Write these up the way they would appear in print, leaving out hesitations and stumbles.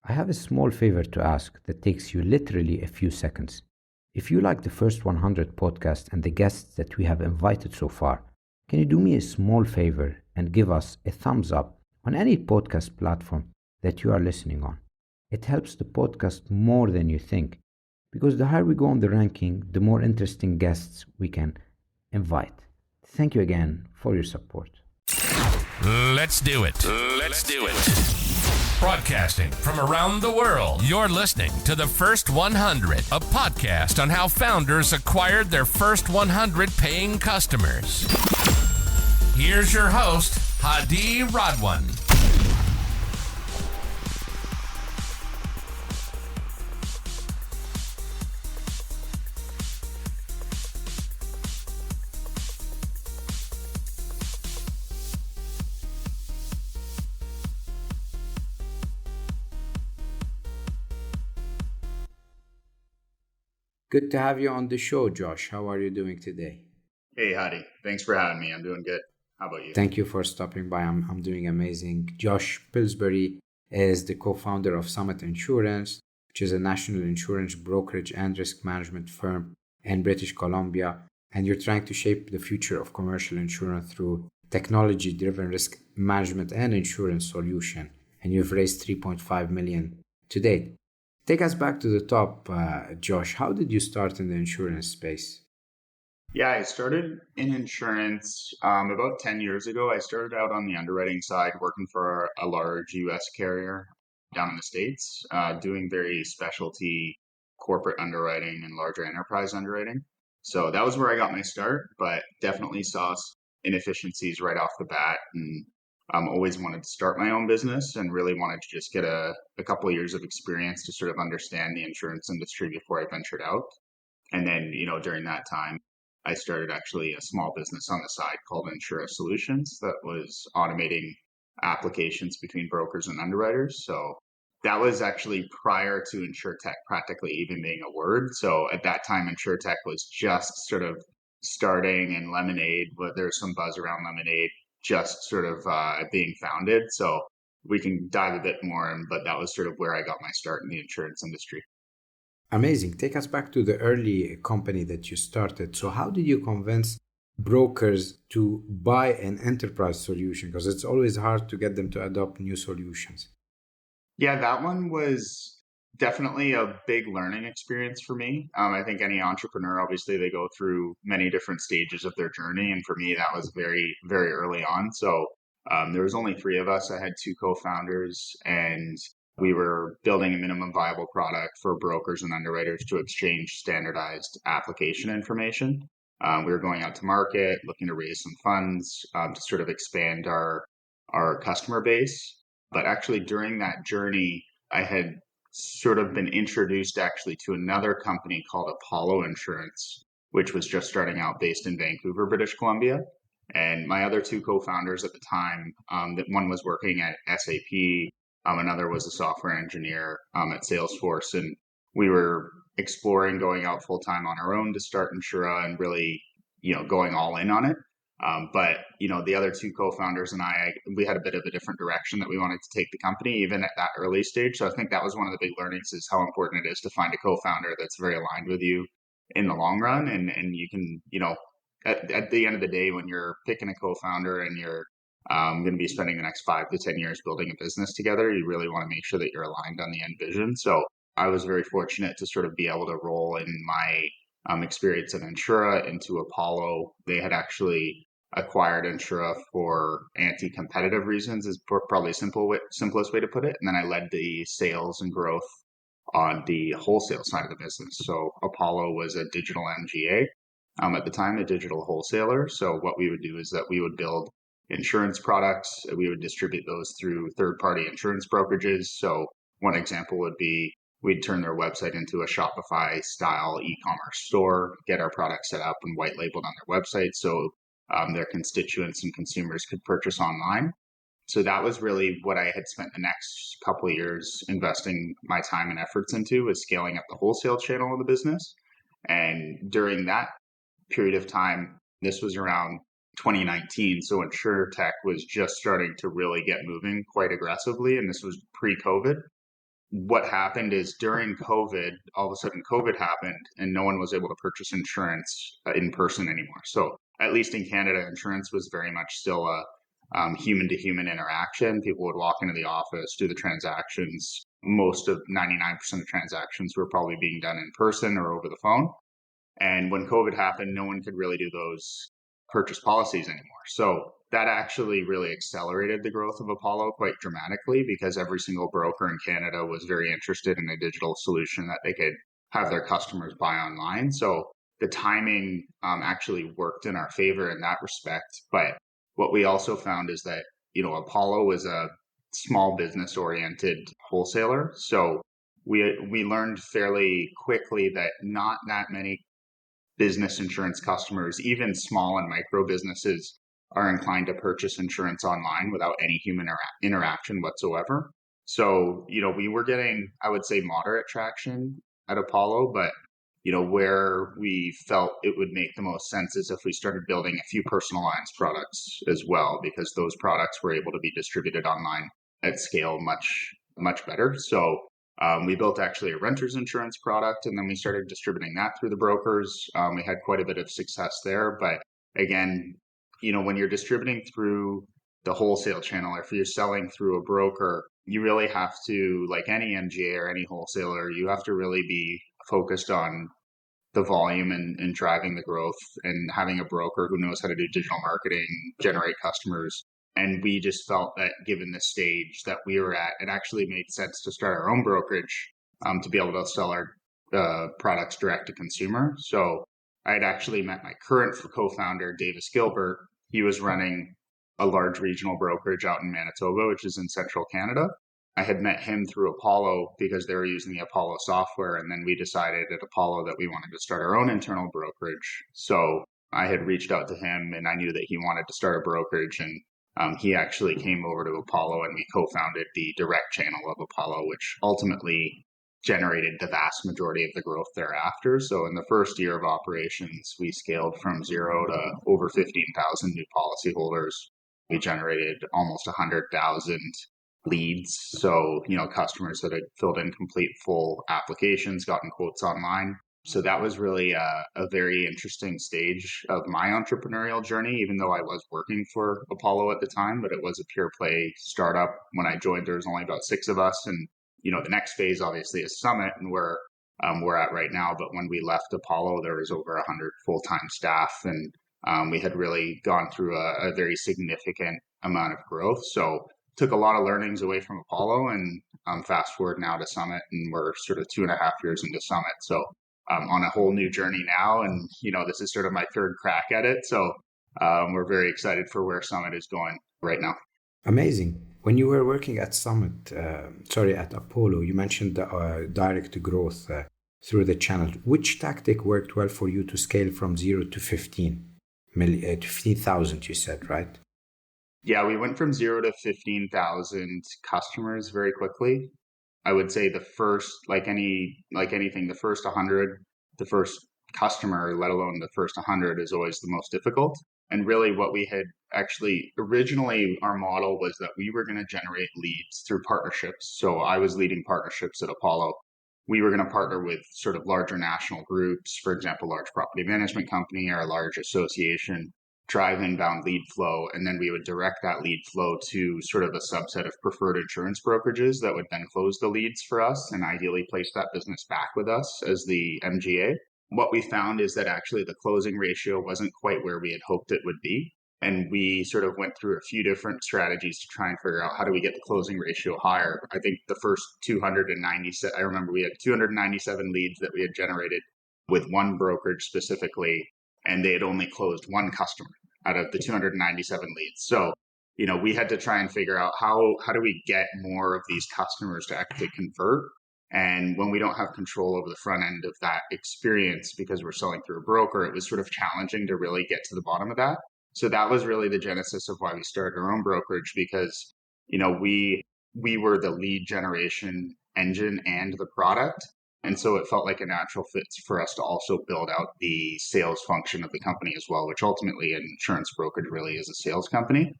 I have a small favor to ask that takes you literally a few seconds. If you like the first 100 podcasts and the guests that we have invited so far, can you do me a small favor and give us a thumbs up on any podcast platform that you are listening on? It helps the podcast more than you think, because the higher we go on the ranking, the more interesting guests we can invite. Thank you again for your support. Let's do it. Let's do it. Broadcasting from around the world, you're listening to The First 100, a podcast on how founders acquired their first 100 paying customers. Here's your host, Hadi Radwan. Good to have you on the show, Josh. How are you doing today? Hey, Hadi. Thanks for having me. I'm doing good. How about you? Thank you for stopping by. I'm doing amazing. Josh Pillsbury is the co-founder of Summit Insurance, which is a national insurance brokerage and risk management firm in British Columbia. And you're trying to shape the future of commercial insurance through technology-driven risk management and insurance solution. And you've raised $3.5 million to date. Take us back to the top, Josh. How did you start in the insurance space? Yeah, I started in insurance about 10 years ago. I started out on the underwriting side, working for a large U.S. carrier down in the States, doing very specialty corporate underwriting and larger enterprise underwriting. So that was where I got my start, but definitely saw inefficiencies right off the bat, and always wanted to start my own business and really wanted to just get a couple of years of experience to sort of understand the insurance industry before I ventured out. And then, during that time, I started actually a small business on the side called Insura Solutions that was automating applications between brokers and underwriters. So that was actually prior to InsurTech practically even being a word. So at that time, InsurTech was just sort of starting, and Lemonade, there's some buzz around Lemonade just sort of being founded. So we can dive a bit more in, but that was sort of where I got my start in the insurance industry. Amazing. Take us back to the early company that you started. So how did you convince brokers to buy an enterprise solution? Because it's always hard to get them to adopt new solutions. Yeah, that one was definitely a big learning experience for me. I think any entrepreneur, obviously, they go through many different stages of their journey. And for me, that was very, very early on. So there was only 3 of us. I had 2 co-founders, and we were building a minimum viable product for brokers and underwriters to exchange standardized application information. We were going out to market, looking to raise some funds to sort of expand our customer base. But actually, during that journey, I had sort of been introduced actually to another company called Apollo Insurance, which was just starting out, based in Vancouver, British Columbia. And my other 2 co-founders at the time, that one was working at SAP, another was a software engineer at Salesforce. And we were exploring going out full-time on our own to start Insura and really, going all in on it. But the other 2 co-founders and we had a bit of a different direction that we wanted to take the company, even at that early stage. So I think that was one of the big learnings, is how important it is to find a co-founder that's very aligned with you in the long run. And you can, at the end of the day, when you're picking a co-founder and you're going to be spending the next 5 to 10 years building a business together, you really want to make sure that you're aligned on the end vision. So I was very fortunate to sort of be able to roll in my experience at Insura into Apollo. They had actually acquired Insura for anti-competitive reasons, is probably simplest way to put it. And then I led the sales and growth on the wholesale side of the business. So Apollo was a digital MGA at the time, a digital wholesaler. So what we would do is that we would build insurance products. We would distribute those through third-party insurance brokerages. So one example would be we'd turn their website into a Shopify-style e-commerce store, get our product set up and white labeled on their website, so their constituents and consumers could purchase online. So that was really what I had spent the next couple of years investing my time and efforts into, was scaling up the wholesale channel of the business. And during that period of time, this was around 2019. So InsurTech was just starting to really get moving quite aggressively. And this was pre-COVID. what happened is during COVID, all of a sudden COVID happened and no one was able to purchase insurance in person anymore. So at least in Canada, insurance was very much still a human to human interaction. People would walk into the office, do the transactions. Most of 99% of transactions were probably being done in person or over the phone. And when COVID happened, no one could really do those purchase policies anymore. So that actually really accelerated the growth of Apollo quite dramatically, because every single broker in Canada was very interested in a digital solution that they could have their customers buy online. So the timing actually worked in our favor in that respect. But what we also found is that, Apollo was a small business oriented wholesaler. So we learned fairly quickly that not that many business insurance customers, even small and micro businesses, are inclined to purchase insurance online without any human interaction whatsoever. So, we were getting, I would say, moderate traction at Apollo, but, where we felt it would make the most sense is if we started building a few personal lines products as well, because those products were able to be distributed online at scale much, much better. So we built actually a renter's insurance product, and then we started distributing that through the brokers. We had quite a bit of success there. But again, when you're distributing through the wholesale channel, or if you're selling through a broker, you really have to, like any MGA or any wholesaler, you have to really be focused on the volume and driving the growth, and having a broker who knows how to do digital marketing, generate customers. And we just felt that given the stage that we were at, it actually made sense to start our own brokerage to be able to sell our products direct to consumer. So I had actually met my current co-founder, Davis Gilbert. He was running a large regional brokerage out in Manitoba, which is in central Canada. I had met him through Apollo because they were using the Apollo software. And then we decided at Apollo that we wanted to start our own internal brokerage. So I had reached out to him, and I knew that he wanted to start a brokerage, and he actually came over to Apollo, and we co-founded the direct channel of Apollo, which ultimately generated the vast majority of the growth thereafter. So in the first year of operations, we scaled from 0 to over 15,000 new policyholders. We generated almost 100,000 leads. So, customers that had filled in complete full applications, gotten quotes online. So that was really a very interesting stage of my entrepreneurial journey, even though I was working for Apollo at the time, but it was a pure play startup. When I joined, there was only about 6 of us. And, the next phase obviously is Summit, and where we're at right now. But when we left Apollo, there was over 100 full-time staff, and we had really gone through a very significant amount of growth. So took a lot of learnings away from Apollo, and fast forward now to Summit, and we're sort of 2.5 years into Summit. So on a whole new journey now. And, this is sort of my third crack at it. So we're very excited for where Summit is going right now. Amazing. When you were working at at Apollo, you mentioned the direct growth through the channel. Which tactic worked well for you to scale from 0 to 15,000, you said, right? Yeah, we went from 0 to 15,000 customers very quickly. I would say the first, like anything, the first 100, the first customer, let alone the first 100, is always the most difficult. And really what we had actually, originally our model was that we were going to generate leads through partnerships. So I was leading partnerships at Apollo. We were going to partner with sort of larger national groups, for example, large property management company or a large association, drive inbound lead flow, and then we would direct that lead flow to sort of a subset of preferred insurance brokerages that would then close the leads for us and ideally place that business back with us as the MGA. What we found is that actually the closing ratio wasn't quite where we had hoped it would be. And we sort of went through a few different strategies to try and figure out how do we get the closing ratio higher. I think the first 297, I remember we had 297 leads that we had generated with one brokerage specifically, and they had only closed one customer out of the 297 leads. So, we had to try and figure out how do we get more of these customers to actually convert. And when we don't have control over the front end of that experience because we're selling through a broker, it was sort of challenging to really get to the bottom of that. So that was really the genesis of why we started our own brokerage, because, we were the lead generation engine and the product. And so it felt like a natural fit for us to also build out the sales function of the company as well, which ultimately an insurance brokerage really is a sales company.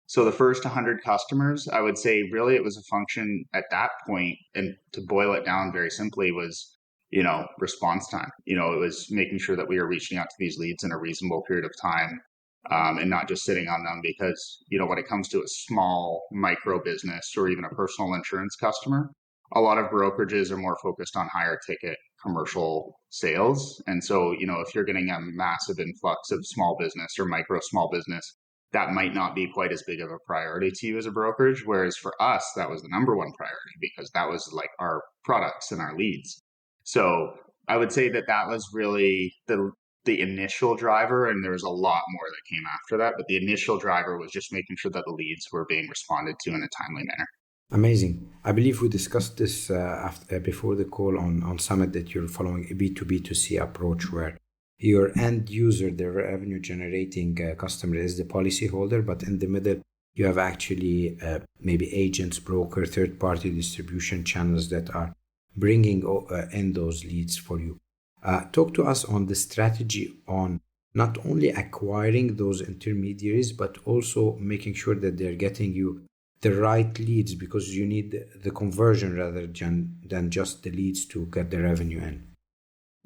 So the first 100 customers, I would say really it was a function at that point, and to boil it down very simply was, response time. It was making sure that we were reaching out to these leads in a reasonable period of time, and not just sitting on them because, when it comes to a small micro business or even a personal insurance customer, a lot of brokerages are more focused on higher ticket commercial sales. And so, if you're getting a massive influx of small business or micro small business, that might not be quite as big of a priority to you as a brokerage. Whereas for us, that was the number one priority because that was like our products and our leads. So I would say that was really the initial driver, and there was a lot more that came after that. But the initial driver was just making sure that the leads were being responded to in a timely manner. Amazing. I believe we discussed this before the call on Summit, that you're following a B2B2C approach where your end user, the revenue generating customer, is the policyholder, but in the middle, you have actually maybe agents, broker, third party distribution channels that are bringing in those leads for you. Talk to us on the strategy on not only acquiring those intermediaries, but also making sure that they're getting you the right leads, because you need the conversion rather than just the leads to get the revenue in.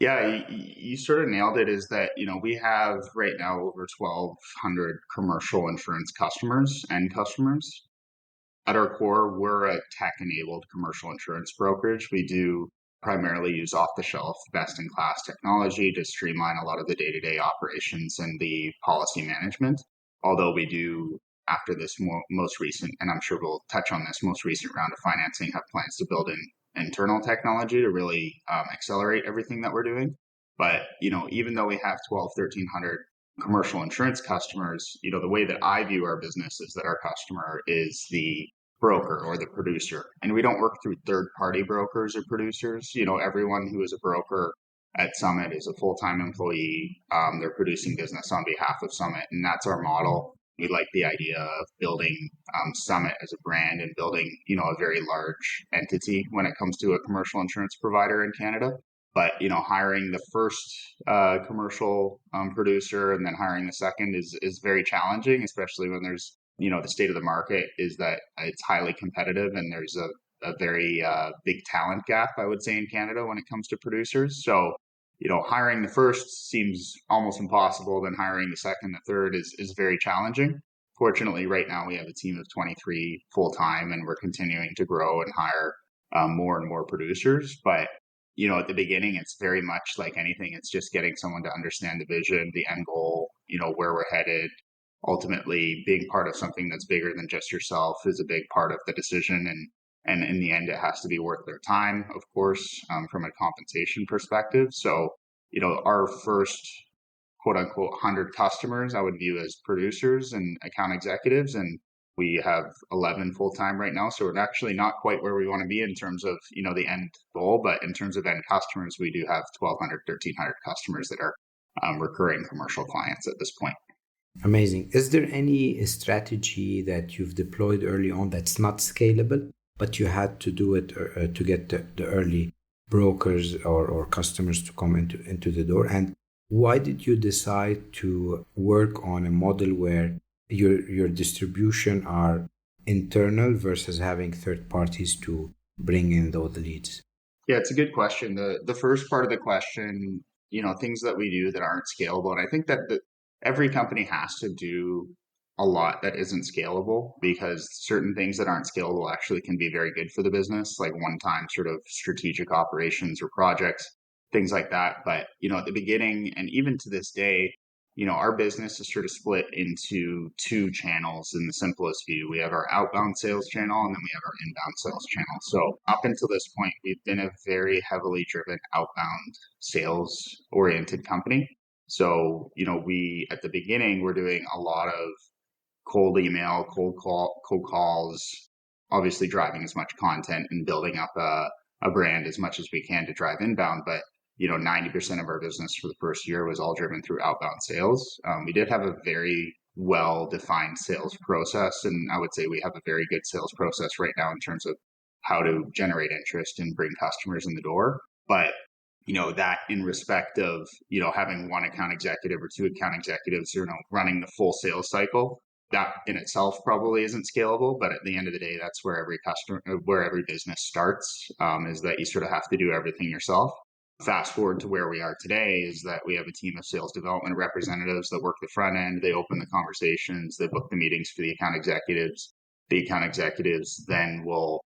Yeah, you sort of nailed it. Is that, we have right now over 1,200 commercial insurance customers and customers. At our core, we're a tech-enabled commercial insurance brokerage. We do primarily use off-the-shelf, best-in-class technology to streamline a lot of the day-to-day operations and the policy management. Although we do, after this most recent, and I'm sure we'll touch on this most recent round of financing, have plans to build in internal technology to really accelerate everything that we're doing. But, even though we have 1,300 commercial insurance customers, the way that I view our business is that our customer is the broker or the producer. And we don't work through third-party brokers or producers. Everyone who is a broker at Summit is a full-time employee. They're producing business on behalf of Summit, and that's our model. We like the idea of building Summit as a brand and building, a very large entity when it comes to a commercial insurance provider in Canada. But, hiring the first commercial producer and then hiring the second is very challenging, especially when there's, the state of the market is that it's highly competitive and there's a very big talent gap, I would say, in Canada when it comes to producers. So, hiring the first seems almost impossible. Then hiring the second, the third is very challenging. Fortunately, right now we have a team of 23 full-time and we're continuing to grow and hire more and more producers. But at the beginning, it's very much like anything. It's just getting someone to understand the vision, the end goal, where we're headed. Ultimately, being part of something that's bigger than just yourself is a big part of the decision. And in the end, it has to be worth their time, of course, from a compensation perspective. So, our first quote unquote 100 customers, I would view as producers and account executives. And we have 11 full-time right now. So we're actually not quite where we want to be in terms of, the end goal, but in terms of end customers, we do have 1,200, 1,300 customers that are recurring commercial clients at this point. Amazing. Is there any strategy that you've deployed early on that's not scalable, but you had to do it to get the early brokers or customers to come into the door? And why did you decide to work on a model where your distribution are internal versus having third parties to bring in those leads? Yeah, it's a good question. The first part of the question, things that we do that aren't scalable. And I think that every company has to do a lot that isn't scalable, because certain things that aren't scalable actually can be very good for the business, like one-time sort of strategic operations or projects, things like that. But, at the beginning and even to this day, our business is sort of split into two channels in the simplest view. We have our outbound sales channel and then we have our inbound sales channel. So up until this point, we've been a very heavily driven outbound sales oriented company. So, we, at the beginning, we're doing a lot of cold email, cold calls, obviously driving as much content and building up a brand as much as we can to drive inbound. But 90% of our business for the first year was all driven through outbound sales. We did have a very well-defined sales process, and I would say we have a very good sales process right now in terms of how to generate interest and bring customers in the door. But that in respect of, having one account executive or two account executives, running the full sales cycle, that in itself probably isn't scalable, but at the end of the day, that's where every business starts, is that you sort of have to do everything yourself. Fast forward to where we are today is that we have a team of sales development representatives that work the front end. They open the conversations, they book the meetings for the account executives. The account executives then will,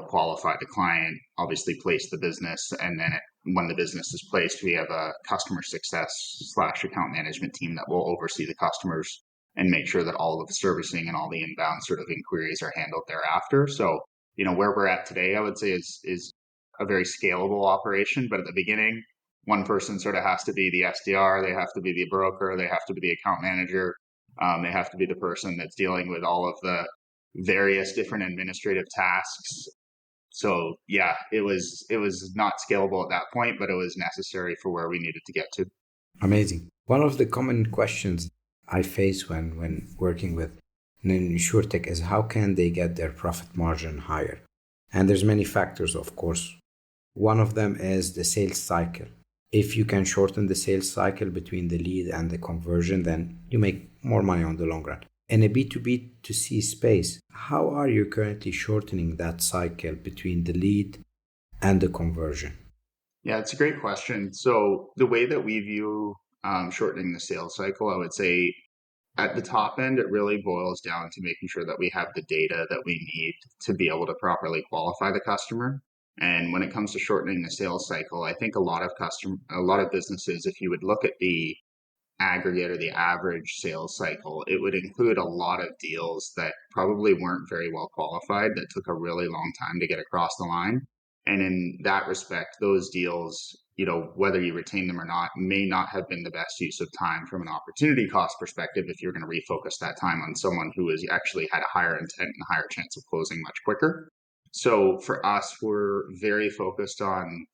qualify the client, obviously place the business. And then when the business is placed, we have a customer success / account management team that will oversee the customers and make sure that all of the servicing and all the inbound sort of inquiries are handled thereafter. So, where we're at today, I would say is a very scalable operation. But at the beginning, one person sort of has to be the SDR, they have to be the broker, they have to be the account manager, they have to be the person that's dealing with all of the various different administrative tasks. So yeah, it was not scalable at that point, but it was necessary for where we needed to get to. Amazing. One of the common questions I face when working with an insurtech is how can they get their profit margin higher? And there's many factors, of course. One of them is the sales cycle. If you can shorten the sales cycle between the lead and the conversion, then you make more money on the long run. In a B2B to C space, how are you currently shortening that cycle between the lead and the conversion? Yeah, it's a great question. So the way that we view shortening the sales cycle, I would say at the top end, it really boils down to making sure that we have the data that we need to be able to properly qualify the customer. And when it comes to shortening the sales cycle, I think a lot of businesses, if you would look at the aggregate or the average sales cycle, it would include a lot of deals that probably weren't very well qualified, that took a really long time to get across the line. And in that respect, those deals, whether you retain them or not, may not have been the best use of time from an opportunity cost perspective if you're going to refocus that time on someone who has actually had a higher intent and a higher chance of closing much quicker. So for us, we're very focused on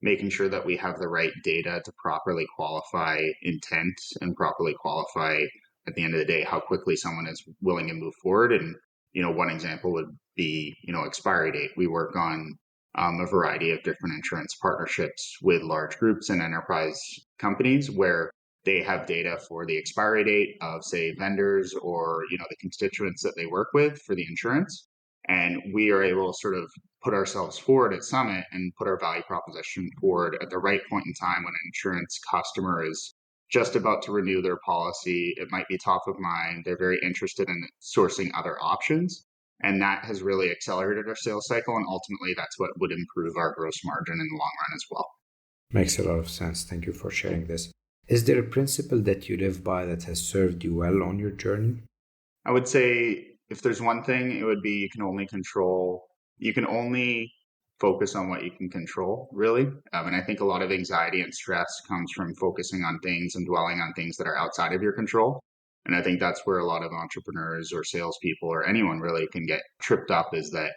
making sure that we have the right data to properly qualify intent and properly qualify, at the end of the day, how quickly someone is willing to move forward. And, one example would be, expiry date. We work on a variety of different insurance partnerships with large groups and enterprise companies where they have data for the expiry date of, say, vendors or, the constituents that they work with for the insurance. And we are able to sort of put ourselves forward at Summit and put our value proposition forward at the right point in time when an insurance customer is just about to renew their policy. It might be top of mind. They're very interested in sourcing other options. And that has really accelerated our sales cycle. And ultimately, that's what would improve our gross margin in the long run as well. Makes a lot of sense. Thank you for sharing this. Is there a principle that you live by that has served you well on your journey? I would say if there's one thing, it would be you can only focus on what you can control, really. And I think a lot of anxiety and stress comes from focusing on things and dwelling on things that are outside of your control. And I think that's where a lot of entrepreneurs or salespeople or anyone really can get tripped up, is that,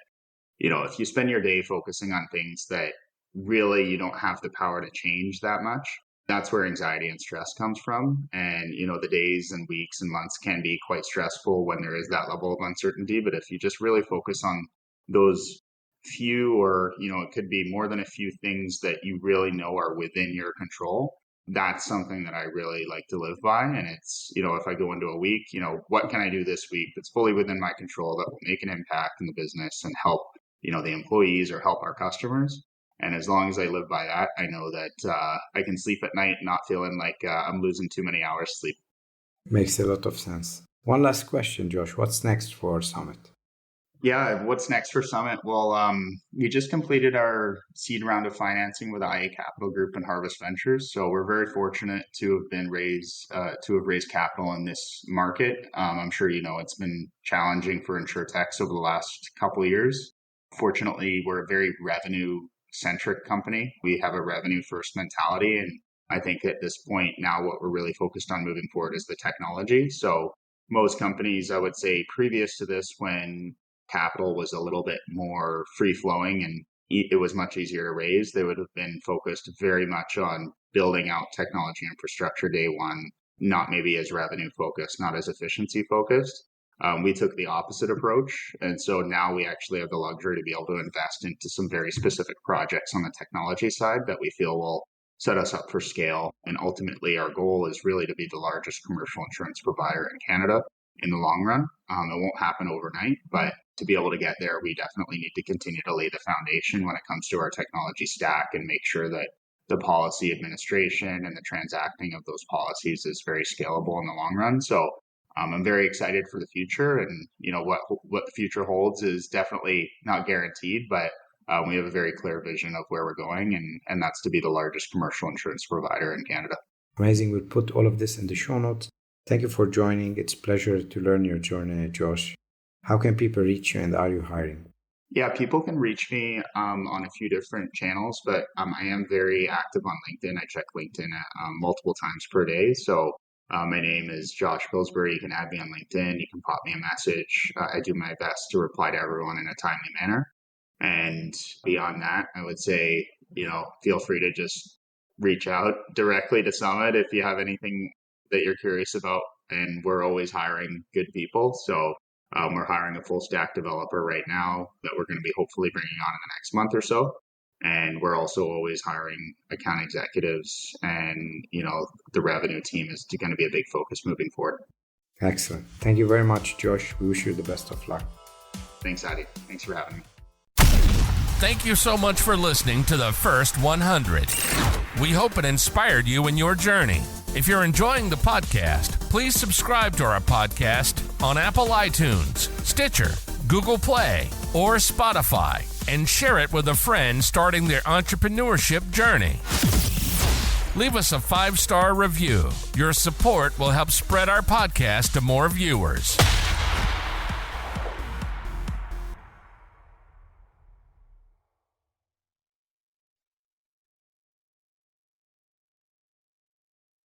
if you spend your day focusing on things that really you don't have the power to change that much, that's where anxiety and stress comes from. And, the days and weeks and months can be quite stressful when there is that level of uncertainty. But if you just really focus on those few, or, it could be more than a few things that you really know are within your control, that's something that I really like to live by. And it's, if I go into a week, what can I do this week that's fully within my control that will make an impact in the business and help, the employees or help our customers. And as long as I live by that, I know that I can sleep at night not feeling like I'm losing too many hours sleep. Makes a lot of sense. One last question, Josh. What's next for Summit? Yeah, what's next for Summit? Well, we just completed our seed round of financing with IA Capital Group and Harvest Ventures. So we're very fortunate to have raised capital in this market. I'm sure it's been challenging for insurtechs over the last couple of years. Fortunately, we're a very revenue-centric company. We have a revenue-first mentality, and I think at this point now what we're really focused on moving forward is the technology. So most companies, I would say previous to this, when capital was a little bit more free-flowing and it was much easier to raise, they would have been focused very much on building out technology infrastructure day one, not maybe as revenue-focused, not as efficiency-focused. We took the opposite approach. And so now we actually have the luxury to be able to invest into some very specific projects on the technology side that we feel will set us up for scale. And ultimately, our goal is really to be the largest commercial insurance provider in Canada. in the long run. It won't happen overnight, but to be able to get there, we definitely need to continue to lay the foundation when it comes to our technology stack and make sure that the policy administration and the transacting of those policies is very scalable in the long run. So I'm very excited for the future, and what the future holds is definitely not guaranteed, but we have a very clear vision of where we're going, and that's to be the largest commercial insurance provider in Canada. Amazing. We'll put all of this in the show notes. Thank you for joining. It's a pleasure to learn your journey, Josh. How can people reach you, and are you hiring? Yeah, people can reach me on a few different channels, but I am very active on LinkedIn. I check LinkedIn multiple times per day. So my name is Josh Pillsbury. You can add me on LinkedIn. You can pop me a message. I do my best to reply to everyone in a timely manner. And beyond that, I would say, feel free to just reach out directly to Summit if you have anything that you're curious about. And we're always hiring good people. So we're hiring a full stack developer right now that we're going to be hopefully bringing on in the next month or so. And we're also always hiring account executives, and, the revenue team is going to be a big focus moving forward. Excellent. Thank you very much, Josh. We wish you the best of luck. Thanks, Hadi. Thanks for having me. Thank you so much for listening to the First 100. We hope it inspired you in your journey. If you're enjoying the podcast, please subscribe to our podcast on Apple iTunes, Stitcher, Google Play, or Spotify, and share it with a friend starting their entrepreneurship journey. Leave us a 5-star review. Your support will help spread our podcast to more viewers.